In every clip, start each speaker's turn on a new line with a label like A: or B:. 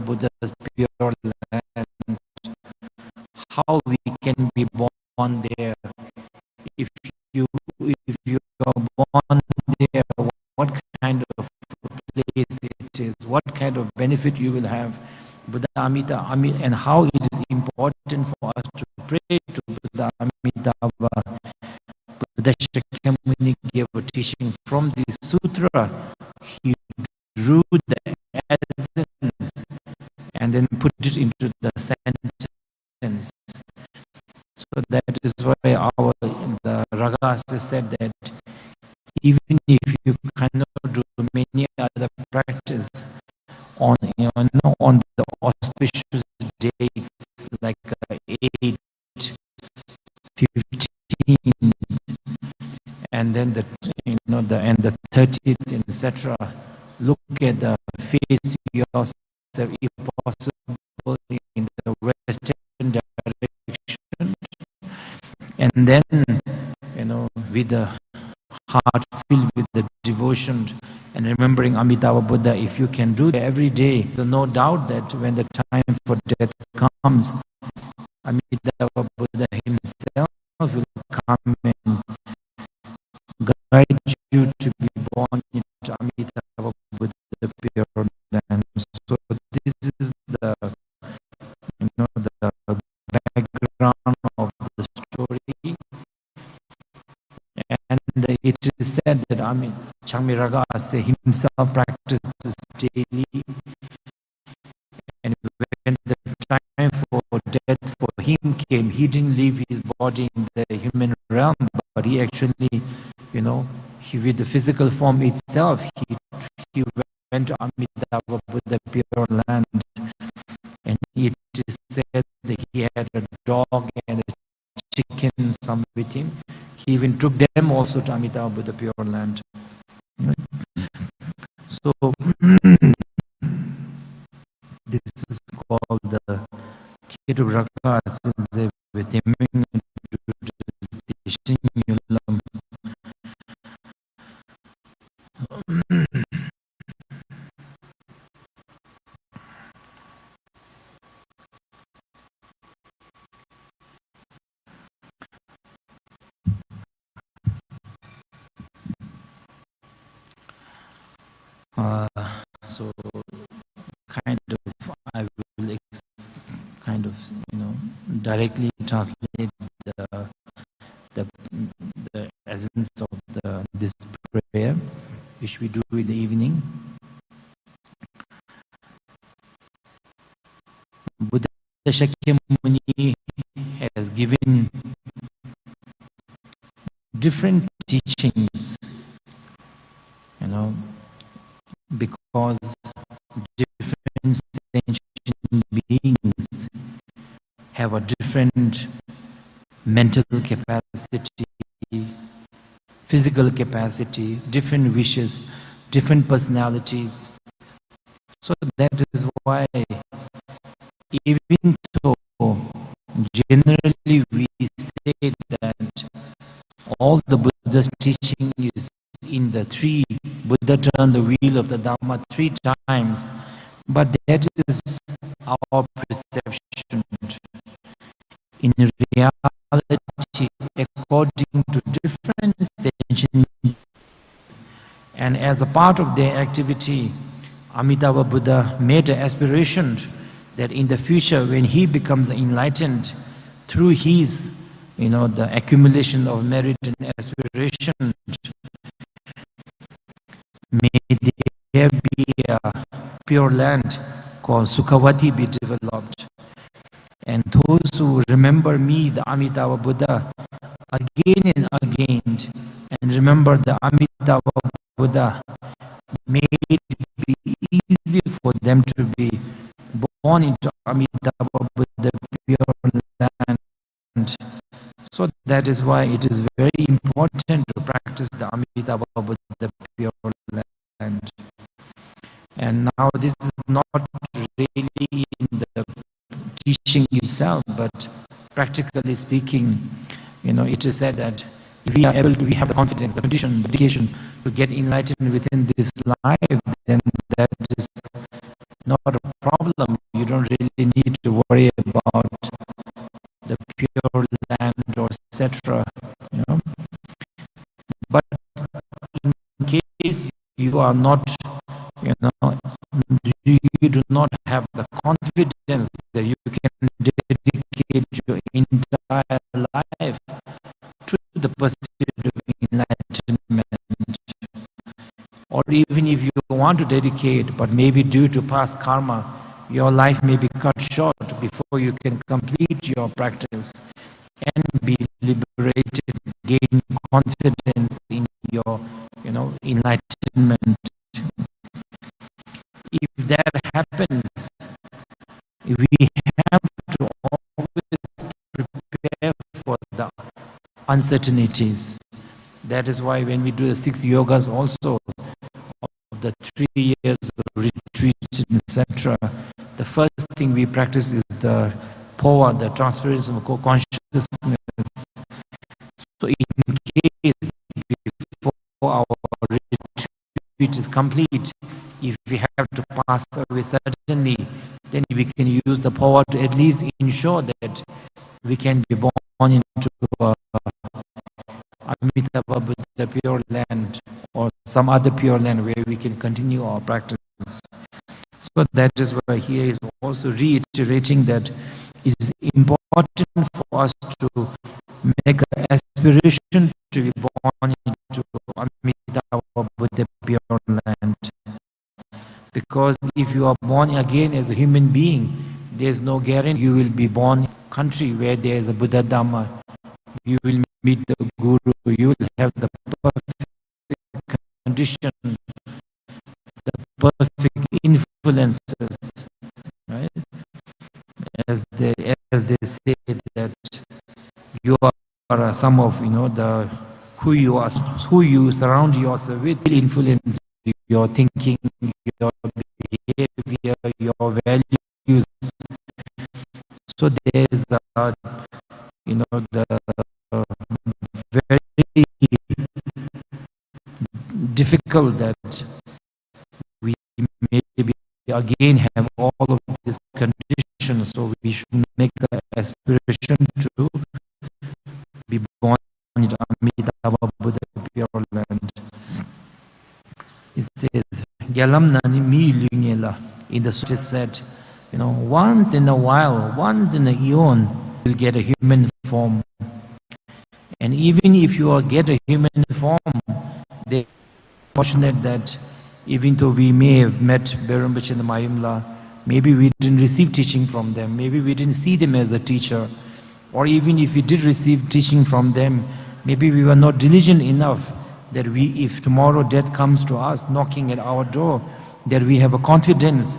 A: Buddha's pure land, how we can be born there. If you are born there, what kind of place it is, what kind of benefit you will have. Buddha Amitabha, and how it is important for us to pray to Buddha Amitabha. Buddha Shakyamuni gave a teaching from this sutra. He drew the essence and then put it into the sentence. So that is why the Ragas said that even if you cannot do many other practice on the auspicious dates like 8, 15, and then the 30th, etc. Look at the face yourself, if possible, in the western direction, and then with the heart filled with the devotion and remembering Amitabha Buddha. If you can do that every day, there's no doubt that when the time for death comes, Amitabha Buddha himself will come and guide you to be born into Amitabha Buddha pure land. So this is the background of the story. And it is said that Changmi Ragas himself practiced this daily, and when the time for death for him came, he didn't leave his body in the human realm, but he actually, with the physical form itself, he went to Amitabha Buddha pure land, and it is said that he had a dog and a chicken, some with him. He even took them also to Amitabha Buddha pure land. So this is called the Ketu Ragas with him. So I will directly translate the essence of this prayer, which we do in the evening. Buddha Shakyamuni has given different teachings, because different sentient beings have a different mental capacity, physical capacity, different wishes, different personalities. So that is why, even though generally we say that all the Buddha's teaching is in the three, Buddha turned the wheel of the Dhamma 3 times, but that is our perception. In reality, according to different sentient, and as a part of their activity, Amitabha Buddha made an aspiration that in the future, when he becomes enlightened through his, the accumulation of merit and aspiration, may there be a pure land called Sukhavati be developed. And those who remember me, the Amitabha Buddha, again and again, and remember the Amitabha Buddha, may it be easy for them to be born into Amitabha Buddha pure land. So that is why it is very important to practice the Amitabha Buddha pure land. And now this is not really in the teaching itself, but practically speaking, it is said that if we are able to, we have the confidence, the condition, the dedication to get enlightened within this life, then that is not a problem. You don't really need to worry about the pure land or etc. You know, but in case you are not, you know, you do not have the confidence that you can dedicate your entire life to the pursuit of enlightenment, or even if you want to dedicate, but maybe due to past karma, your life may be cut short before you can complete your practice and be liberated, gain confidence in your, you know, enlightenment. If that happens, we have to always prepare for the uncertainties. That is why when we do the 6 yogas also, of the 3 years of retreat, etc., the first thing we practice is the power, the transference of consciousness. So in case before our retreat is complete, if we have to pass away suddenly, then we can use the power to at least ensure that we can be born into Amitabha, the pure land, or some other pure land where we can continue our practice. So that is why here is also reiterating that it is important for us to make an aspiration to be born into Amitabha, the pure land. Because if you are born again as a human being, there is no guarantee you will be born in a country where there is a Buddha Dhamma. You will meet the Guru, you will have the perfect condition, the perfect influences, right? As they say that you are some of, you know, the who you surround yourself with will influence your thinking, your behavior, your values. So there is you know, the very difficult that we maybe again have all of these conditions, so we should make an aspiration to be born in Amitabha, Buddha, pure land. It says, Galam nani mi lungela. In the Sutta said, you know, once in a while, once in a eon, you'll get a human form. And even if you get a human form, they're fortunate that even though we may have met Berambach and the Mayimla, maybe we didn't receive teaching from them, maybe we didn't see them as a teacher, or even if we did receive teaching from them, maybe we were not diligent enough that we, if tomorrow death comes to us, knocking at our door, that we have a confidence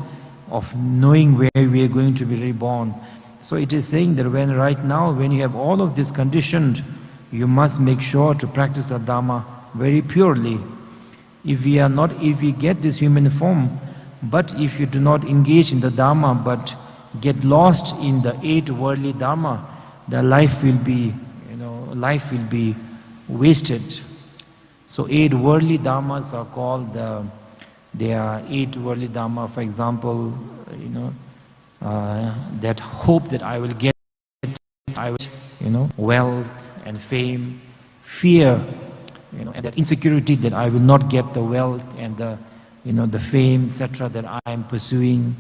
A: of knowing where we are going to be reborn. So it is saying that when right now, when you have all of this conditioned, you must make sure to practice the Dhamma very purely. If we get this human form, but if you do not engage in the Dhamma, but get lost in the 8 worldly Dhamma, the life will be, you know, life will be wasted. So 8 worldly Dhammas are called, there are 8 worldly Dhamma, for example, you know, that hope that I will get, you know, wealth and fame, fear, you know, and that insecurity that I will not get the wealth and the, you know, the fame, etc., that I am pursuing.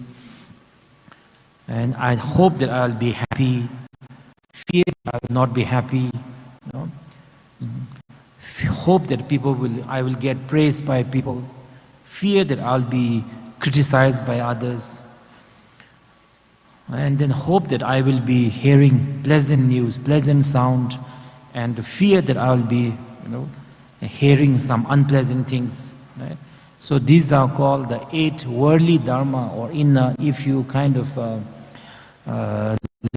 A: And I hope that I will be happy, fear that I will not be happy, you know. Hope that I will get praised by people, fear that I'll be criticized by others, and then hope that I will be hearing pleasant news, pleasant sound, and the fear that I will be, you know, hearing some unpleasant things. Right? So these are called the 8 worldly dharma, or if you kind of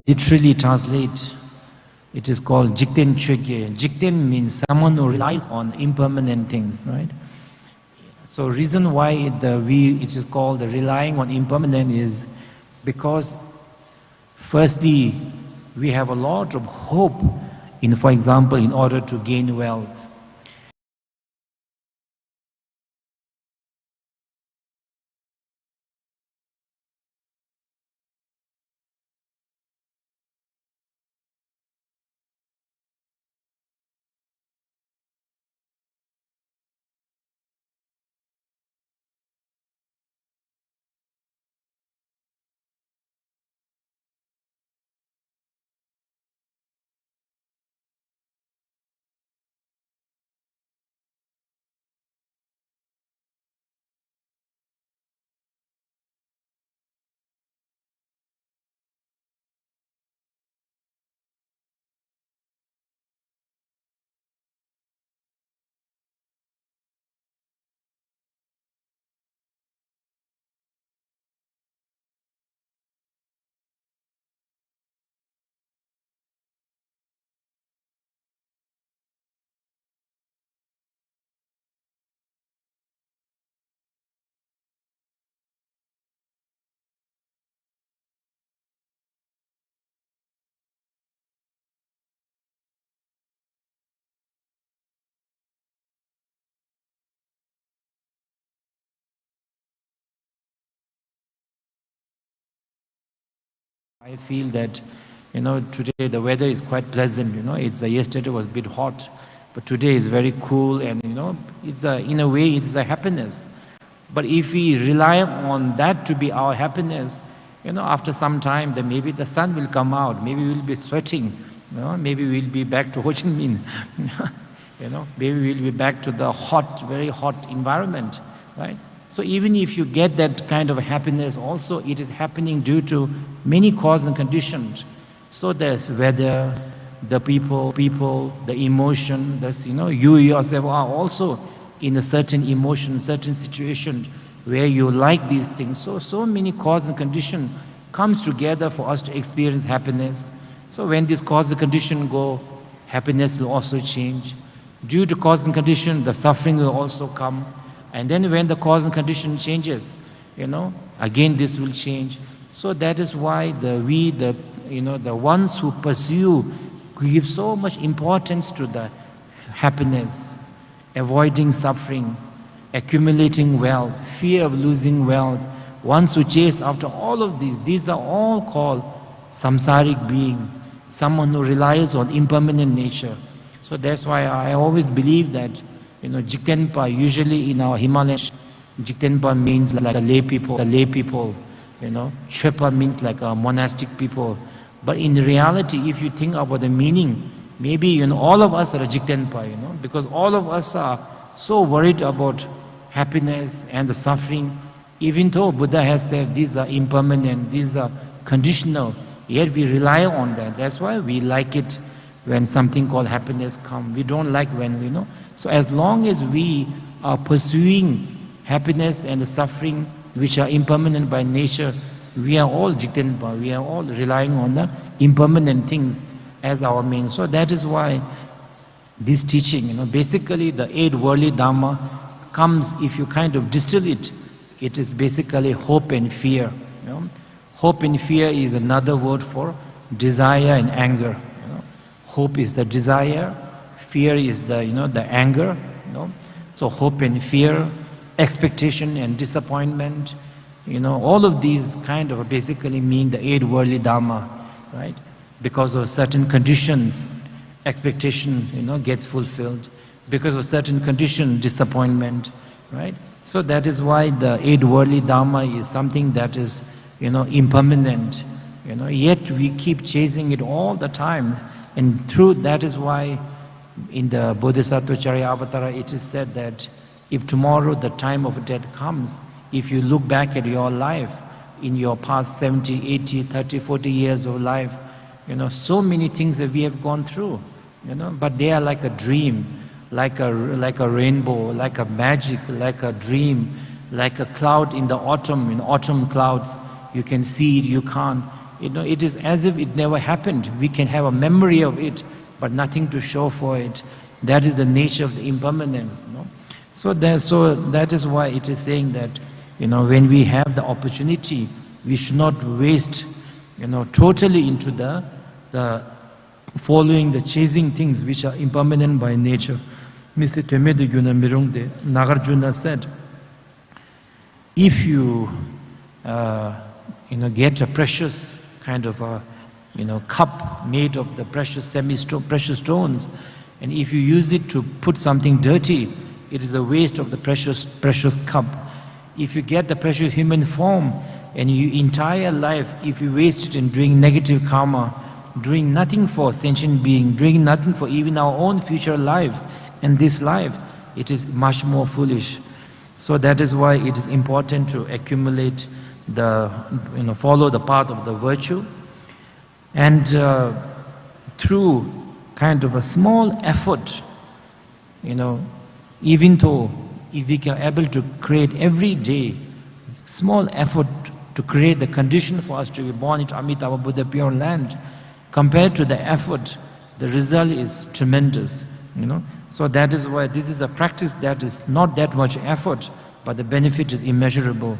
A: literally translate, it is called jikten chögye. Jikten means someone who relies on impermanent things, right? So reason why it is called the relying on impermanent is because firstly, we have a lot of hope in, for example, in order to gain wealth. I feel that, today the weather is quite pleasant. It's yesterday was a bit hot, but today is very cool, and it's in a way it's a happiness. But if we rely on that to be our happiness, after some time, then maybe the sun will come out. Maybe we'll be sweating. Maybe we'll be back to Ho Chi Minh. Maybe we'll be back to the hot, very hot environment, right? So even if you get that kind of happiness, also it is happening due to many causes and conditions. So there's weather, the people, the emotion. That's you yourself are also in a certain emotion, certain situation where you like these things. So many causes and conditions comes together for us to experience happiness. So when this cause and condition go, happiness will also change. Due to cause and condition, the suffering will also come. And then when the cause and condition changes, again this will change. So that is why the ones who pursue give so much importance to the happiness, avoiding suffering, accumulating wealth, fear of losing wealth. Ones who chase after all of these are all called samsaric being, someone who relies on impermanent nature. So that's why I always believe that Jigtenpa, usually in our Himalayan, Jigtenpa means like a lay people, Chepa means like a monastic people. But in reality, if you think about the meaning, maybe all of us are a Jigtenpa, because all of us are so worried about happiness and the suffering. Even though Buddha has said these are impermanent, these are conditional, yet we rely on that. That's why we like it when something called happiness comes. We don't like when So as long as we are pursuing happiness and the suffering which are impermanent by nature, we are all Jigtenpa, we are all relying on the impermanent things as our main. So that is why this teaching, basically the 8 worldly Dharma comes, if you kind of distill it, it is basically hope and fear. Hope and fear is another word for desire and anger. Hope is the desire, fear is the the anger. So hope and fear, expectation and disappointment, all of these kind of basically mean the 8 worldly Dharma, right? Because of certain conditions, expectation gets fulfilled. Because of certain condition, disappointment, right? So that is why the 8 worldly Dharma is something that is impermanent. Yet we keep chasing it all the time. And through that is why in the Bodhisattva Charyavatara it is said that if tomorrow the time of death comes, if you look back at your life, in your past 70, 80, 30, 40 years of life, so many things that we have gone through, but they are like a dream, like a rainbow, like a magic, like a dream, like a cloud in the autumn, in autumn clouds. You can see it, you can't. It is as if it never happened. We can have a memory of it, but nothing to show for it. That is the nature of the impermanence. So that is why it is saying that, when we have the opportunity, we should not waste, totally into the following, the chasing things which are impermanent by nature. Mr. Temedu Gyuna Mirungde, Nagarjuna said, if you, get a precious kind of a, cup made of the precious precious stones, and if you use it to put something dirty, it is a waste of the precious cup. If you get the precious human form, and your entire life, if you waste it in doing negative karma, doing nothing for sentient being, doing nothing for even our own future life and this life, it is much more foolish. So that is why it is important to accumulate follow the path of the virtue, and through kind of a small effort, even though if we are able to create every day small effort to create the condition for us to be born into Amitabha Buddha Pure Land, compared to the effort, the result is tremendous. So that is why this is a practice that is not that much effort, but the benefit is immeasurable.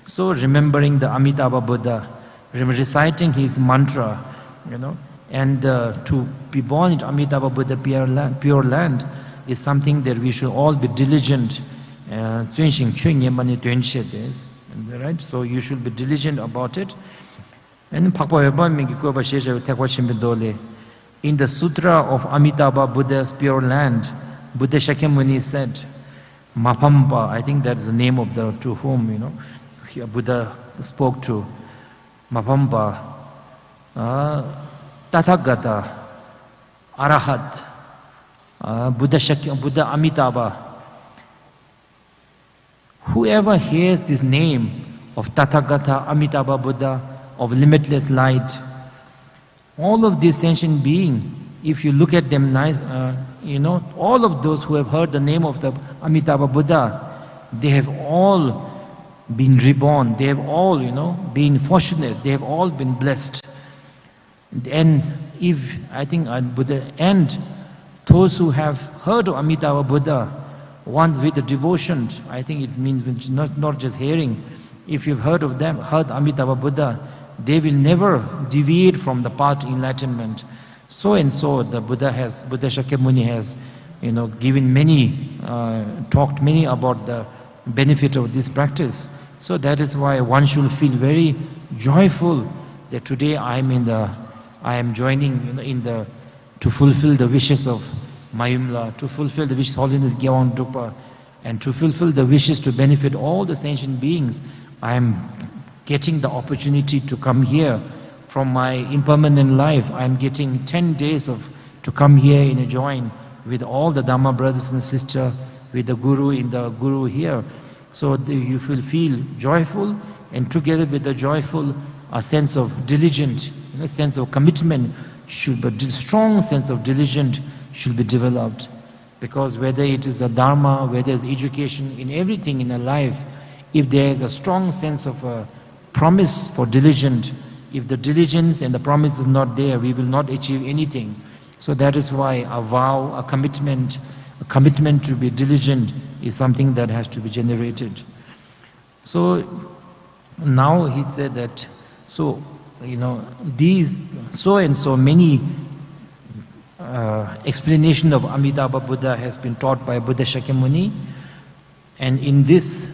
A: So remembering the Amitabha Buddha, reciting his mantra, and to be born in Amitabha Buddha Pure Land is something that we should all be diligent. Right? So you should be diligent about it. And in the Sutra of Amitabha, Buddha's Pure Land, Buddha Shakyamuni said, Mapampa, I think that's the name of the to whom Buddha spoke to. Mapampa, Tathagata, Arahat, Buddha Amitabha. Whoever hears this name of Tathagata, Amitabha Buddha, of limitless light, all of these sentient beings, if you look at them nice, all of those who have heard the name of the Amitabha Buddha, they have all been reborn, they have all, been fortunate, they have all been blessed. And if, I think, Buddha, and those who have heard of Amitabha Buddha, once with the devotion, I think it means not just hearing, if you've heard of them, heard Amitabha Buddha, they will never deviate from the path to enlightenment. So and so, the Buddha Shakyamuni has, given many, talked many about the benefit of this practice. So that is why one should feel very joyful that today I am joining, to fulfill the wishes of Mayumla, to fulfill the wishes of Holiness Gyawang Drupa, and to fulfill the wishes to benefit all the sentient beings. I am getting the opportunity to come here from my impermanent life. I am getting 10 days to come here and join with all the Dhamma brothers and sisters, with the Guru here. So you will feel joyful, and together with the joyful, a sense of diligent, a sense of commitment strong sense of diligence should be developed. Because whether it is the Dharma, whether it's education, in everything in a life, if there is a strong sense of a promise for diligence, if the diligence and the promise is not there, we will not achieve anything. So that is why a vow, a commitment to be diligent is something that has to be generated. So now he said that, these so and so many explanation of Amitabha Buddha has been taught by Buddha Shakyamuni, and in this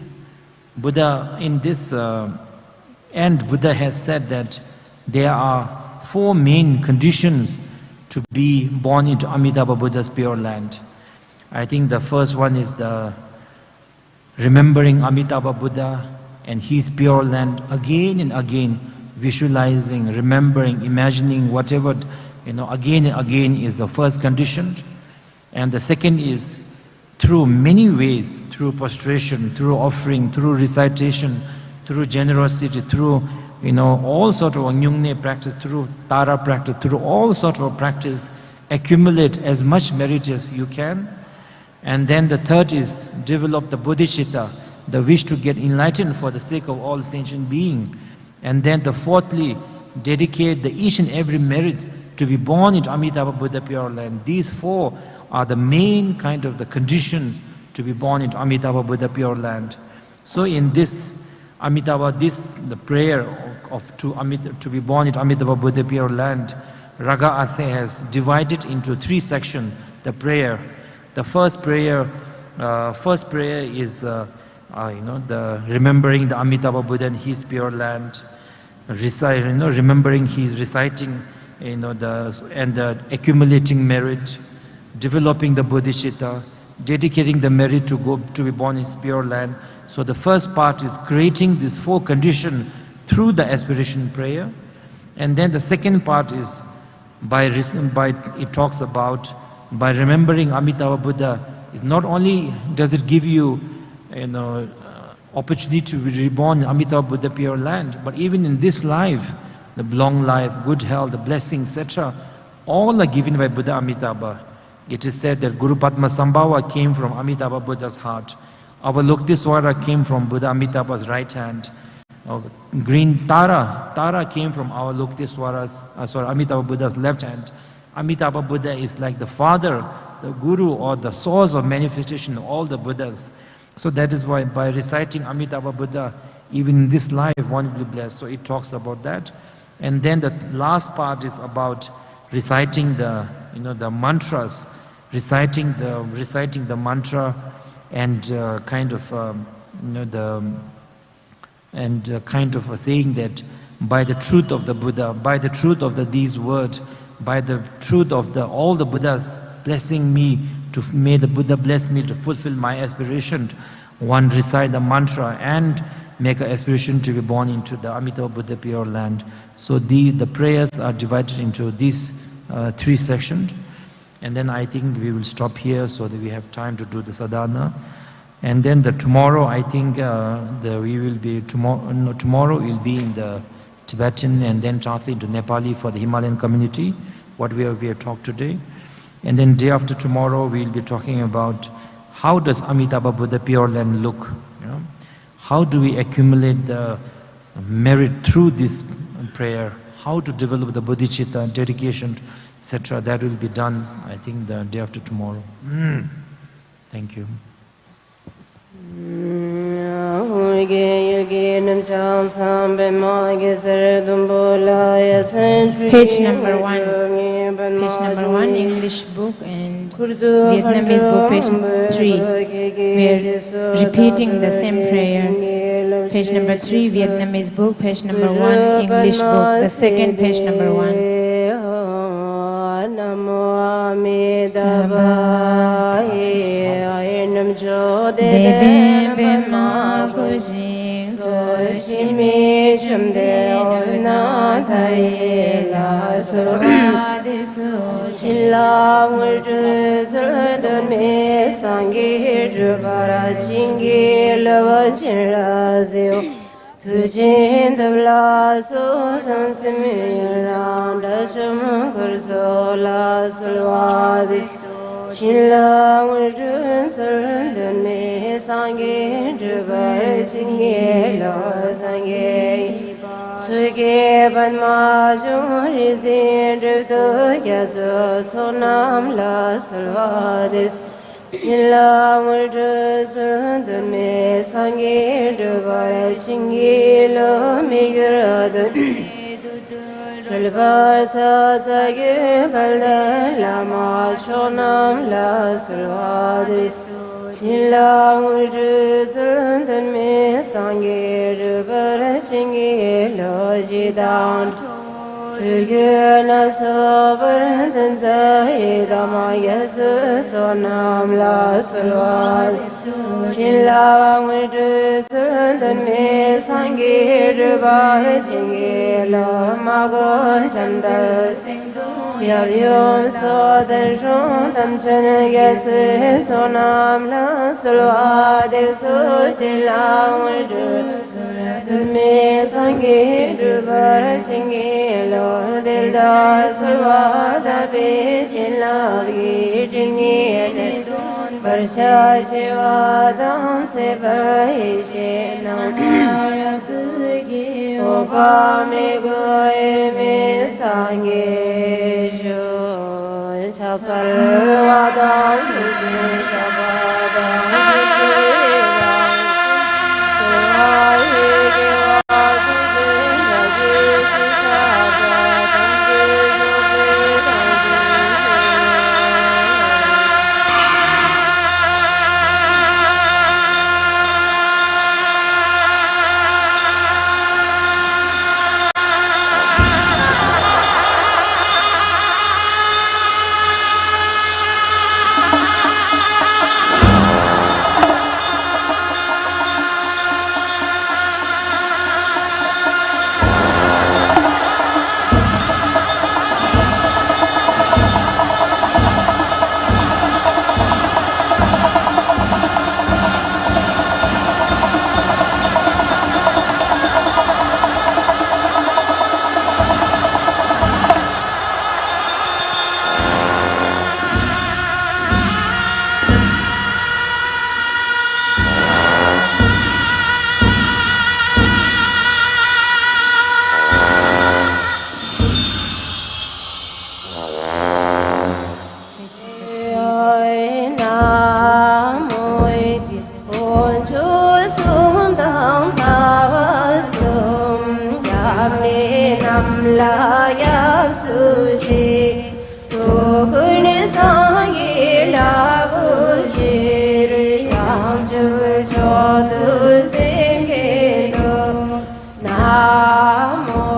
A: Buddha has said that there are 4 main conditions to be born into Amitabha Buddha's Pure Land. I think the first one is the remembering Amitabha Buddha and his Pure Land again and again, visualizing, remembering, imagining, whatever, again and again is the first condition. And the second is through many ways, through prostration, through offering, through recitation, through generosity, through all sort of Nyungne practice, through Tara practice, through all sort of practice, accumulate as much merit as you can. And then the third is develop the bodhicitta, the wish to get enlightened for the sake of all sentient being. And then the fourthly, dedicate the each and every merit to be born into Amitabha Buddha Pure Land. These 4 are the main kind of the conditions to be born into Amitabha Buddha Pure Land. So in this the prayer to be born into Amitabha Buddha Pure Land, Raga Ase has divided into 3 sections the prayer. The first prayer is the remembering the Amitabha Buddha and his Pure Land, remembering his reciting, the accumulating merit, developing the bodhicitta, dedicating the merit to be born in his Pure Land. So the first part is creating these 4 conditions through the aspiration prayer, and then the second part is it talks about by remembering Amitabha Buddha. Is not only does it give you opportunity to be reborn in Amitabha Buddha Pure Land, but even in this life, the long life, good health, the blessings, etc., all are given by Buddha Amitabha. It is said that Guru Padma Sambhava came from Amitabha Buddha's heart. Avalokiteswara came from Buddha Amitabha's right hand. Green Tara came from Amitabha Buddha's left hand. Amitabha Buddha is like the father, the guru, or the source of manifestation of all the Buddhas. So that is why by reciting Amitabha Buddha, even in this life, one will be blessed. So it talks about that. And then the last part is about reciting the mantras, reciting the mantra, and saying that by the truth of the Buddha, by the truth of these words, by the truth of all the Buddhas blessing me, may the Buddha bless me to fulfill my aspiration. One recite the mantra and make an aspiration to be born into the Amitabha Buddha Pure Land. So the prayers are divided into these 3 sections. And then I think we will stop here so that we have time to do the sadhana. And then tomorrow, I think tomorrow we'll be in the Tibetan and then translate into Nepali for the Himalayan community, what we have talked today. And then day after tomorrow, we'll be talking about how does Amitabha Buddha Pure Land look? You know? How do we accumulate the merit through this prayer? How to develop the bodhicitta, dedication, etc. That will be done, I think, the day after tomorrow. Thank you.
B: Page number 1. Page number 1, English book, and Vietnamese book, page 3. We are repeating the same prayer. Page number 3, Vietnamese book, page number 1, English book, the second page number 1. Dede bema kujing so shimi chumde na thai la sura de so chilla wurdu zurdun me sangi jubara jingi lawa chira zeo tujin dabla so sansimi ran da chum kurso la sulwadi Chilla wurdu surdun me sangi jubar chingi lo sangi Suge banma juri zin drupto yazo sonam la sulvadi Chilla wurdu surdun me sangi jubar chingi lo migradun Kalvarsa sage balda lama shonam la salvadi Chilla wurdu surdun me sange rubar chingi lo jidan Ruguna sabar danza idama yasu sonam la salvadi Chilla wurdu surdun me sange rubar chingi lo mago chanda Yavyom sodan shuntam chana yasu sonam la salva devsu chilla wurdu me sangi drubar chingi lo dilda salva dabe chilla vi jingi Varsha shiva dam se bhai she nam Opa me goir me sange sho Chasal vadam yudhi shabadam yudhi Sohayi gewa kudhi nagi kisabadam Namo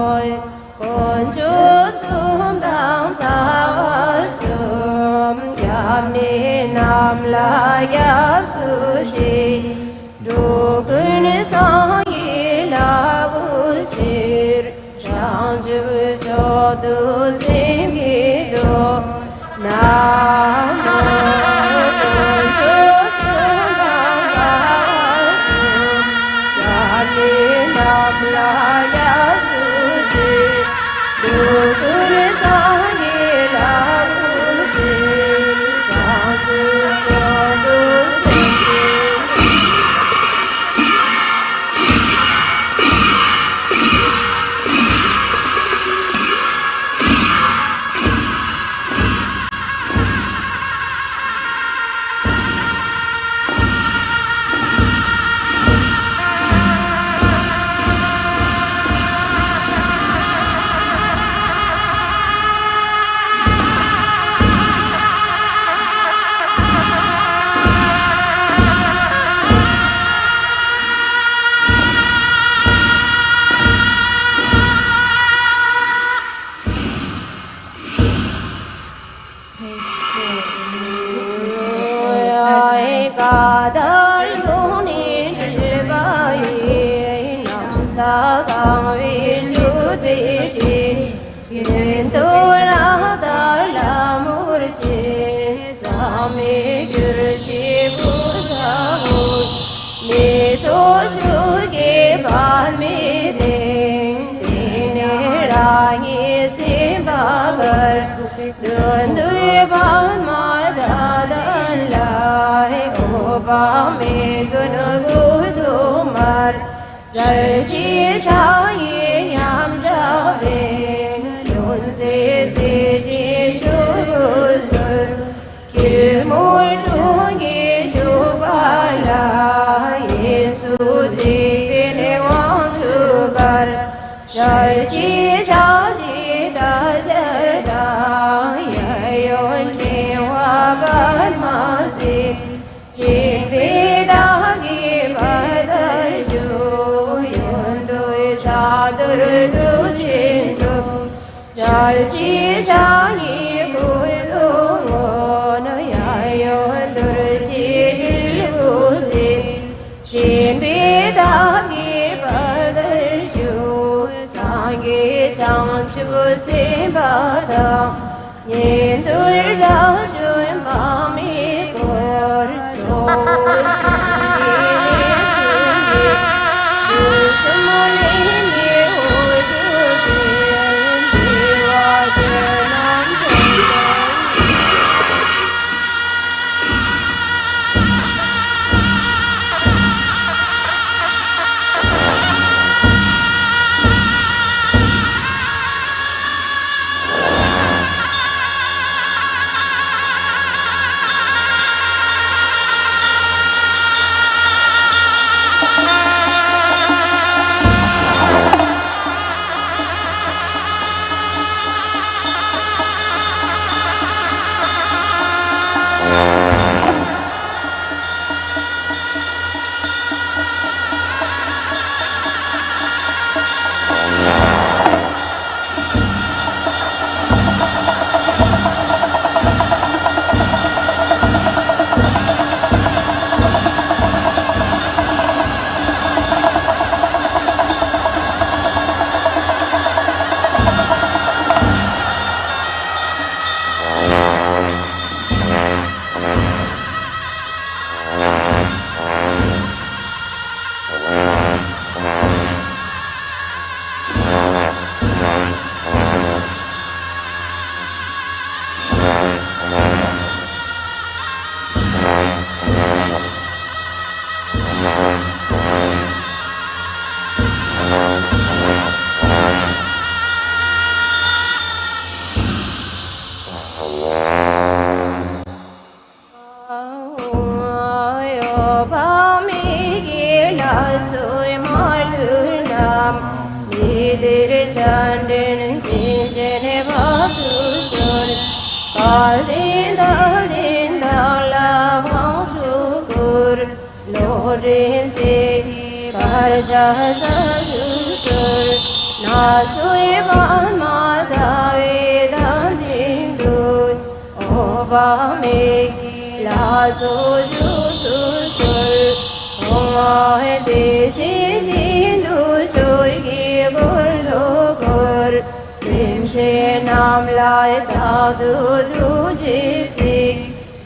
C: Sim she nam lai ta du du chi si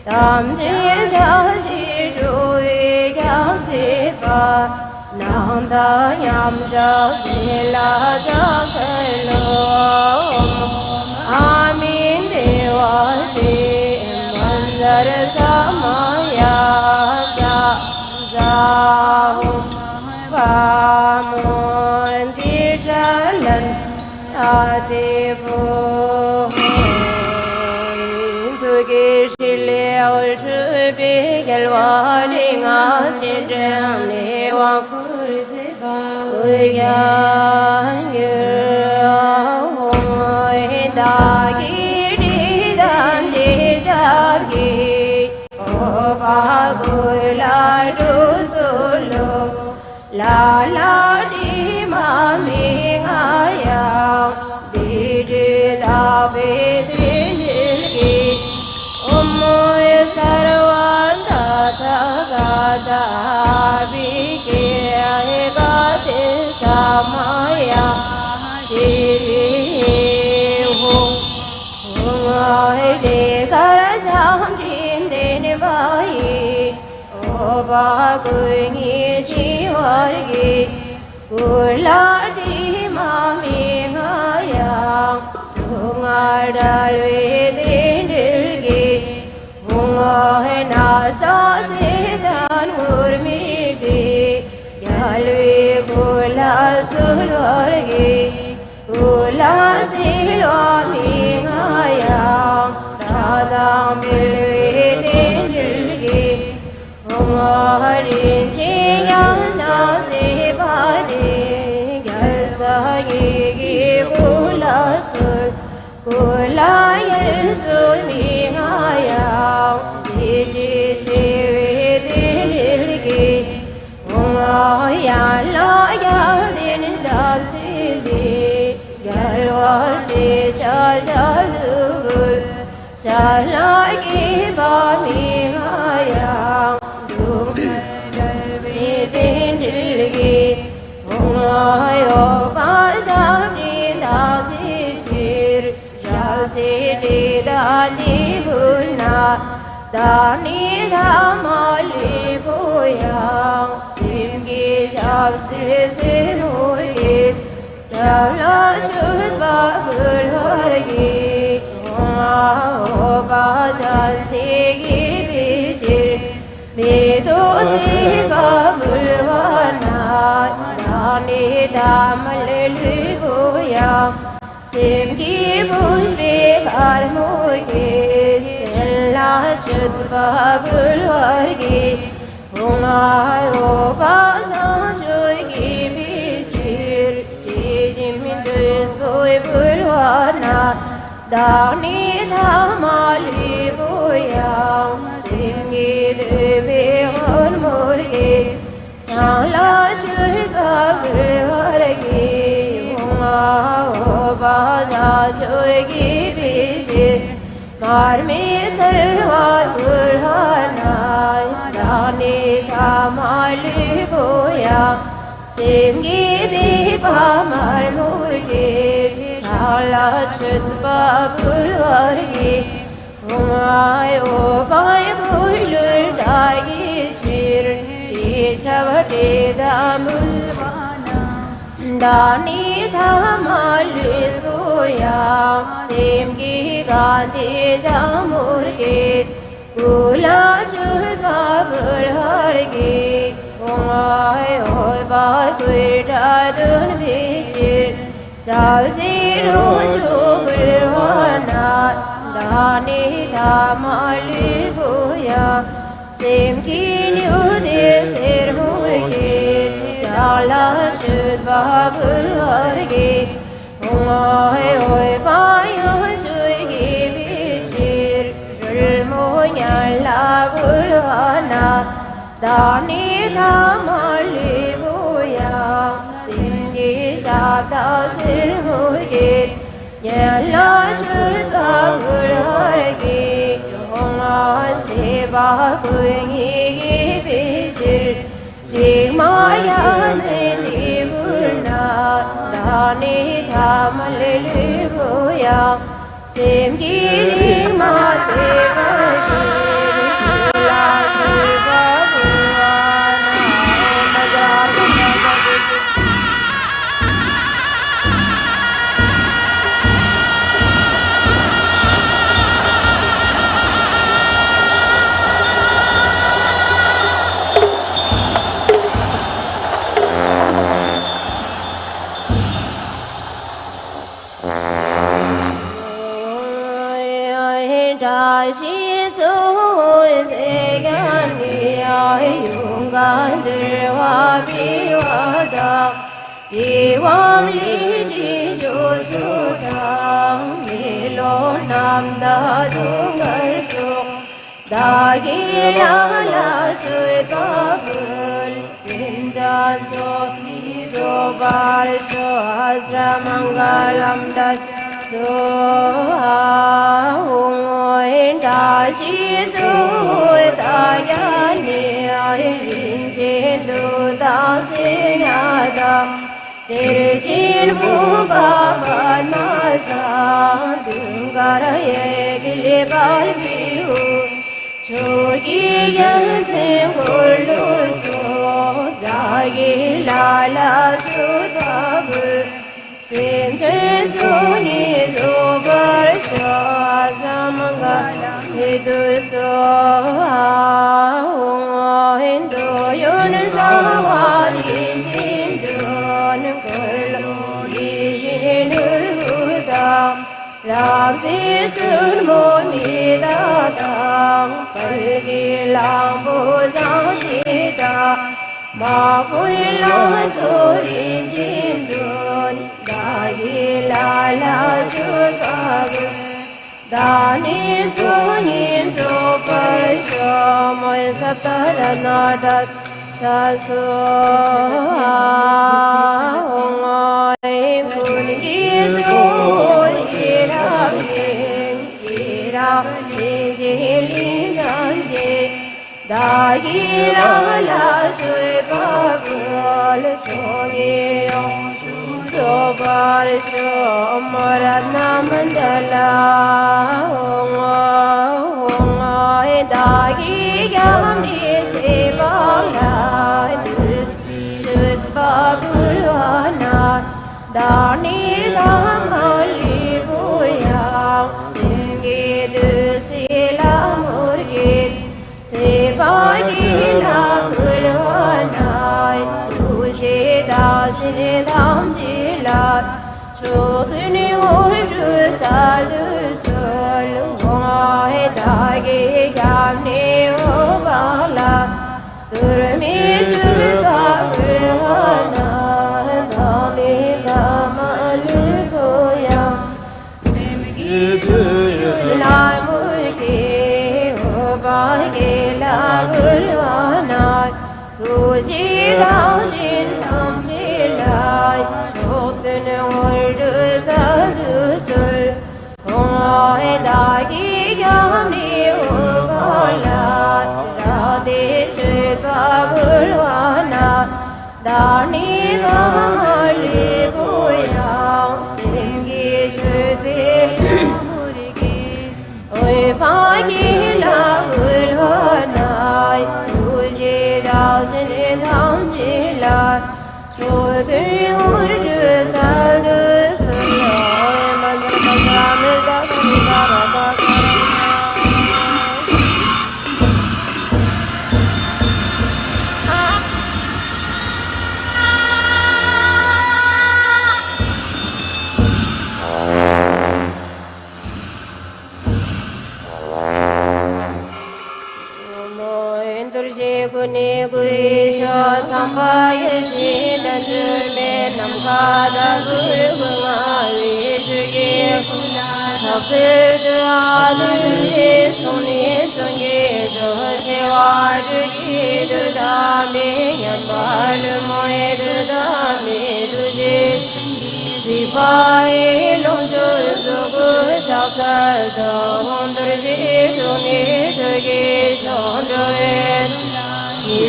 C: tam chi ja chi ru vi kyam si pa nang da yam ja si la ja kai lo amin deva si mandar samaya ja ja va mon di jalan ade bo tu ge shile au shu bi gel wa ling a chin zhang ne wa ku zi ba ya yu hoi da gi di dan di ja gi o ba gu la du su lo la la di ma mi nga ya di di da be di gi om moy sarvan da da ga da bi ke ai ga te sa ma ya di ho ai de ga ra sam din de ne mai o ba gu ni chi war gi gu la di ma mi nga ya tu nga da lue din dil gi gu nga na sa se dan ur mi di ya lue gu la sul war gi gu la sil wa mi nga ya da da mi lue din dil gi Hare Jaya Jase Bade Gyasa Gigi Bula Sur Kula Yel Sur Mingaya Siji Chivi Dilgi Umaya La Yadin Jabsili Galwa Shisha Jalubul Shalagi Bamingaya Yo ba ja ni da si sir ja se de da ni buna da ni da ma li bo ya sim gi ja se se ro ye ja la shud ba bul har gi o ba ja se gi bi sir be do se ba bul wa na Dani damal luya sim ki bush be kar muge chella chud babul wargi hunay o ba na joy ki bichir ti jimin dus boy bulwana Dani damal luya sim ki debe on murge Chala chud babul wargi hunga o baja chogi bishir mar me salwa burhana dani thamal boya simgi deba mar muge chala chud babul wargi hunga o bay gulur jagi shir Shavate damul Dani thamal soya Sem ki gandhi jamur ke Gula shud babul har ge Omay hoy ba kuita dun bishir Sal zero shubul wana Dani thamal boya Sem ki nyude ser muge Chala shud babul warge Oy oy bayo shugi bishir Shul moya la gulwana Dani thamal boya Sem ki shabda ser muge Nyala shud babul warge Seba kungi bishir Maya nili burna Dani Tham Hallelujah Sim Giri Ma Seva Jila Shiva Iwam li jo sudam milo nam da dungal suk da gila la sui kabul sinjan so ni so bar so asra mangalam da so hung da shi so da ya ni ai lin je do da se ya da Terjin bumba banasa dungara yegile balbiu chogi yanse gollu so jagi lala sudab senje suni zobar shazamanga hidu so hindu yun sawali Ram si sun mo mi da dang Pergi lang bu zang si da Ma pui lang su rin jin dun Da gi la la su ka bu Da ni su nin su par sho Moi sab ta ra na da sa su Ngoi kun gi su Da gira la sui kabul soni so bar so maratna mandala da gira ni se bala sut babul ana da ni ramali buya singe de sila murgit Sevagi la kulvanay Tujhe dasine dam jilat Chodni urdu salu sol Vay dagi yamne obala Durmi shurba kulvanay Dami damalu goya Sevgi la murgi Bahgela gulvanay Tuji daujin tam chilay Chodun urdu sadusul Onay dagi yamni ubalat Radhe shubha gulvanay Dani damali boyam Singi shudhe Oy bahgila gulvanay Tujhe daujin tam chilay Chodun urdu sadusul Oy manzar manzar da manzar da Gune guisha sambaye danjurme namkada gurgunga vishge sabid adurje suni sunge johe varji dudame yambal moe dudame duje sipaye longjo zogu sakar do hondurje suni sunge chondroe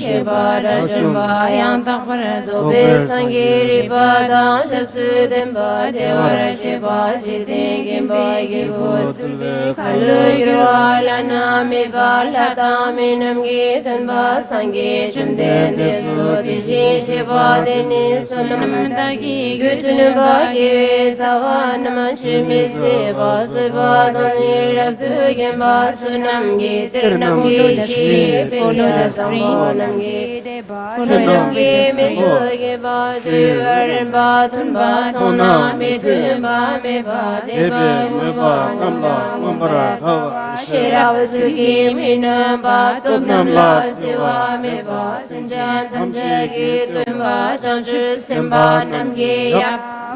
C: Shibara Shumba Yang Takpara Zobe Sangi Riba Dan Shapsu Demba Devara Shiba Jite Gimba Gibu Kalu Girwa Lana Miba Lata Minam Gitunba Sangi Shumden Desu Dishi Shiba Deni Sunam Dagi Gutunba Givi Savanam Chumi Siba Siba Doni Rabdu Gimba Sunam Gitirnam Gishi Follow the screen. Follow the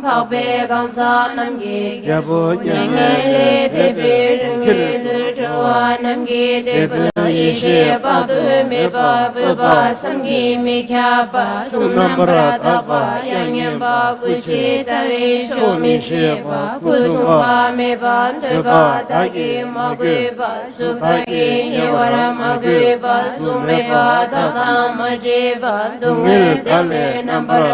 C: Phao bê con sa nam gi gabu nhang lê te bê rừng gi tư chua nam gi te bê y she pa tu me pa bê pa sam gi me kya pa sum nam pra ta pa yang yang pa ku chi ta ve sho me she pa ku su pa me pa te pa ta gi ma gu pa su ta gi ye wa ra ma gu pa su me pa ta ta ma je pa dung le ta le nam pra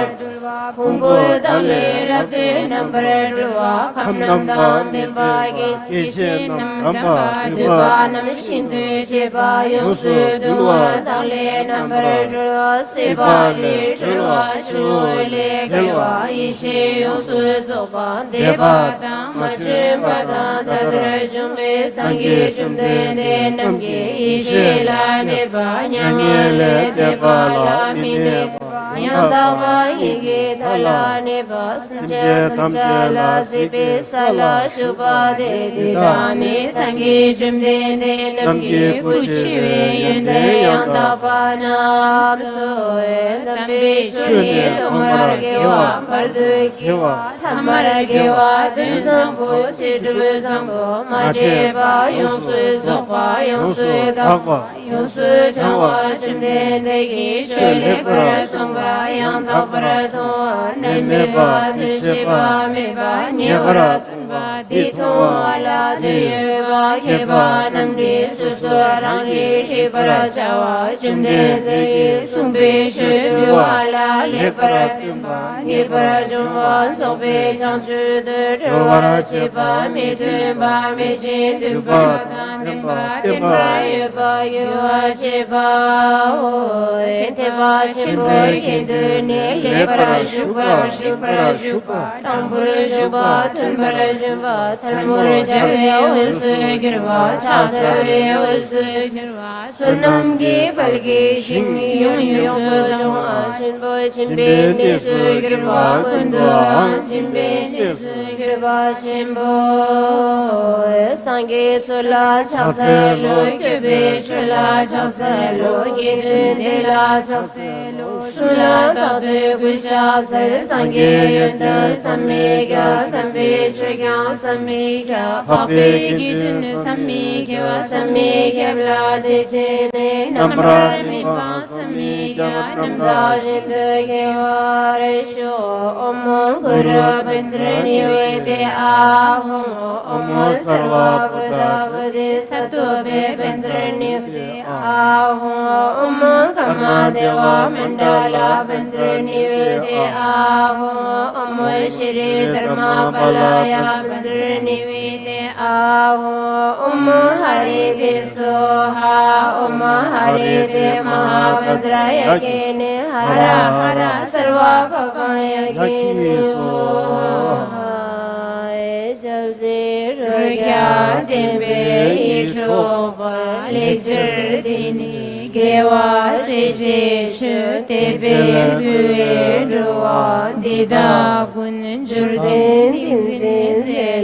C: Pumbu dale rabde nambre lua kham nam dam demba ge kiche nam damba deba nam shindu cheba yosu dua dale nambre lua seba le lua chule gelwa ishe yosu zoba deba dam machemba da dadre jumbe sangi jumde de namge ishe la neba nyangele deba la mine Yandava yige thala neba sanje tamjala sibe sala shubha de didane sangi jumde de namge kuchive yende yandava nam soe dambe shuni tomar gewa pardu gewa tamar gewa duzambu sidu zambu majeba yonsu zokwa yonsu dakwa yonsu jangwa jumde de gi shule parasungwa yang tak beratua neme ni siapa meba nyabara tunba ditua la diva keba namdi susurang li shibara jawa jumde de sumbe shudua la lepara tunba nyabara jumba sobe chanchu de rawara cheba mi tunba mi jin tunba tanimba timba yuba yuwa cheba teba chimbo ne lebara shuba shibara shuba tambura shuba tunbara shuba talmura jave usu girva chachave usu girva sunam ge balge shin yung yung sudama chinbo chimbe nisu girva kundu chimbe nisu girva chimbo sange chula chaselo kebe chula chaselo gidun dela chaselo sula de gusha se sange yunda samega tambe chega samega pape gidun samega samega bla jene namra mi pa samega namda shinde ge waresho om guru bensreni vede aho om sarva buddha buddhi satu be bensreni vede aho om kama deva mandala bensreni vede aho om shri dharma palaya bensreni vede aho om hari de soha om hari de mahabhadraya kene hara hara sarva bhavaya jesu Rukya dembe itro par lecture dini gewa seje shu tebe bue ruwa dida gun jurde dinzin se